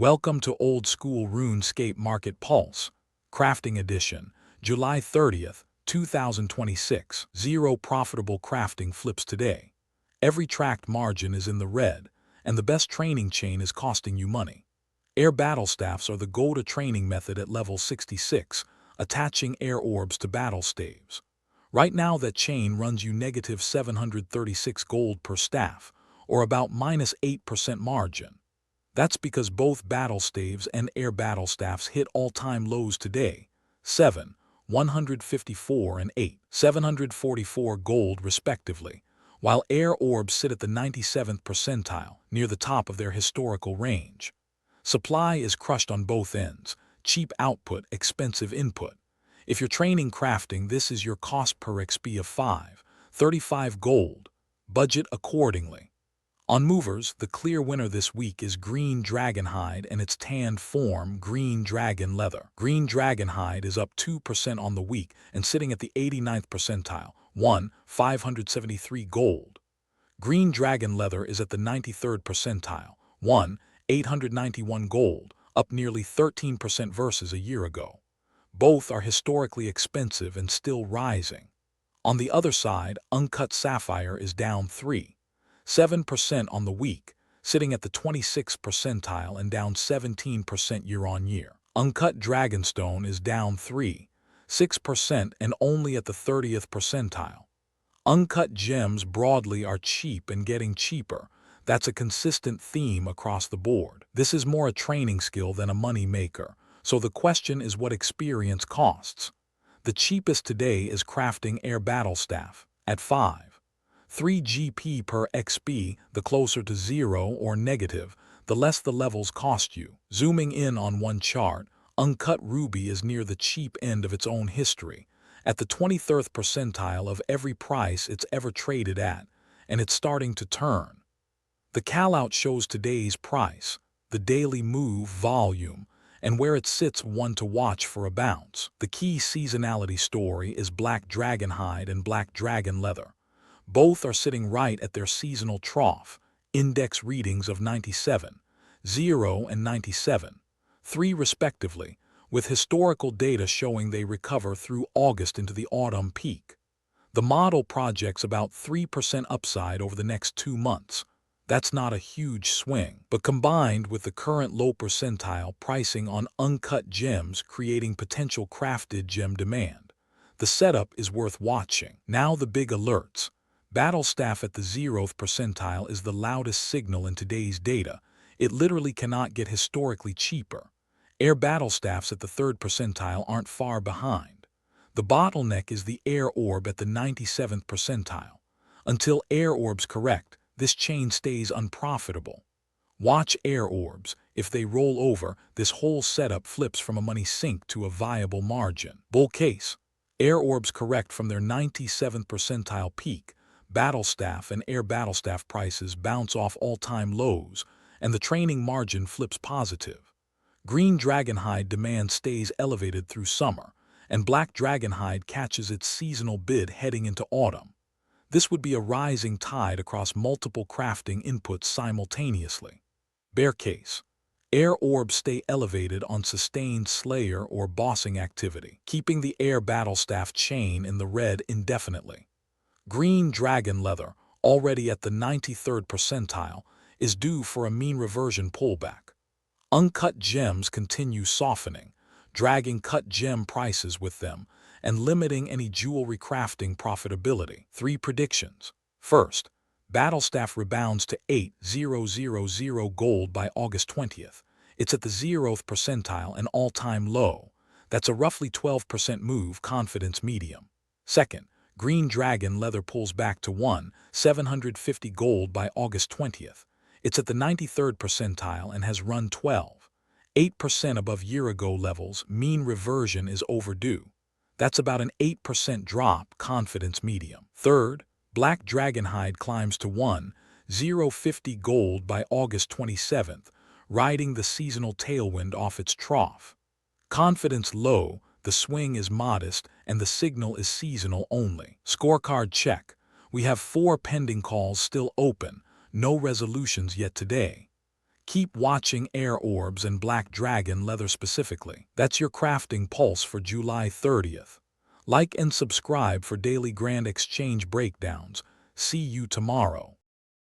Welcome to Old School RuneScape Market Pulse, Crafting Edition, July 30th, 2026. Zero profitable crafting flips today. Every tracked margin is in the red, and the best training chain is costing you money. Air Battlestaffs are the go-to training method at level 66, attaching air orbs to battle staves. Right now that chain runs you negative 736 gold per staff, or about minus 8% margin. That's because both battle staves and air battlestaffs hit all-time lows today, 154 and 744 gold respectively, while air orbs sit at the 97th percentile, near the top of their historical range. Supply is crushed on both ends, cheap output, expensive input. If you're training crafting, this is your cost per XP of 35 gold. Budget accordingly. On movers, the clear winner this week is green dragonhide and its tanned form, green dragon leather. Green dragonhide is up 2% on the week and sitting at the 89th percentile, 573 gold. Green dragon leather is at the 93rd percentile, 891 gold, up nearly 13% versus a year ago. Both are historically expensive and still rising. On the other side, Uncut sapphire is down 7% on the week, sitting at the 26th percentile and down 17% year-on-year. Uncut dragonstone is down 6% and only at the 30th percentile. Uncut gems broadly are cheap and getting cheaper. That's a consistent theme across the board. This is more a training skill than a money maker, so the question is what experience costs. The cheapest today is crafting air battlestaff at 3 GP per XP. The closer to zero or negative, the less the levels cost you. Zooming in on one chart, Uncut ruby is near the cheap end of its own history, at the 23rd percentile of every price it's ever traded at, and it's starting to turn. The callout shows today's price, the daily move volume, and where it sits one to watch for a bounce. The key seasonality story is black dragonhide and black dragon leather. Both are sitting right at their seasonal trough, index readings of 97, 0 and 97, 3 respectively, with historical data showing they recover through August into the autumn peak. The model projects about 3% upside over the next 2 months. That's not a huge swing, but combined with the current low percentile pricing on uncut gems creating potential crafted gem demand, the setup is worth watching. Now the big alerts. Battlestaff at the 0th percentile is the loudest signal in today's data. It literally cannot get historically cheaper. Air battlestaffs at the 3rd percentile aren't far behind. The bottleneck is the air orb at the 97th percentile. Until air orbs correct, this chain stays unprofitable. Watch air orbs. If they roll over, this whole setup flips from a money sink to a viable margin. Bull case. Air orbs correct from their 97th percentile peak. Battlestaff and air battlestaff prices bounce off all-time lows, and the training margin flips positive. Green dragonhide demand stays elevated through summer, and black dragonhide catches its seasonal bid heading into autumn. This would be a rising tide across multiple crafting inputs simultaneously. Bear case. Air orbs stay elevated on sustained slayer or bossing activity, keeping the air battlestaff chain in the red indefinitely. Green dragon leather, already at the 93rd percentile, is due for a mean reversion pullback. Uncut gems continue softening, dragging cut gem prices with them and limiting any jewelry crafting profitability. 3 predictions. First, Battlestaff rebounds to 8,000 gold by August 20th. It's at the 0th percentile, an all-time low. That's a roughly 12% move, confidence medium. Second, Green dragon leather pulls back to 750 gold by August 20th. It's at the 93rd percentile and has run 8% above year-ago levels. Mean reversion is overdue. That's about an 8% drop, confidence medium. Third, black dragonhide climbs to 1,050 gold by August 27th, riding the seasonal tailwind off its trough. Confidence low. The swing is modest, and the signal is seasonal only. Scorecard check. We have 4 pending calls still open, no resolutions yet today. Keep watching Air Orbs and Black Dragon Leather specifically. That's your crafting pulse for July 30th. Like and subscribe for daily Grand Exchange breakdowns. See you tomorrow.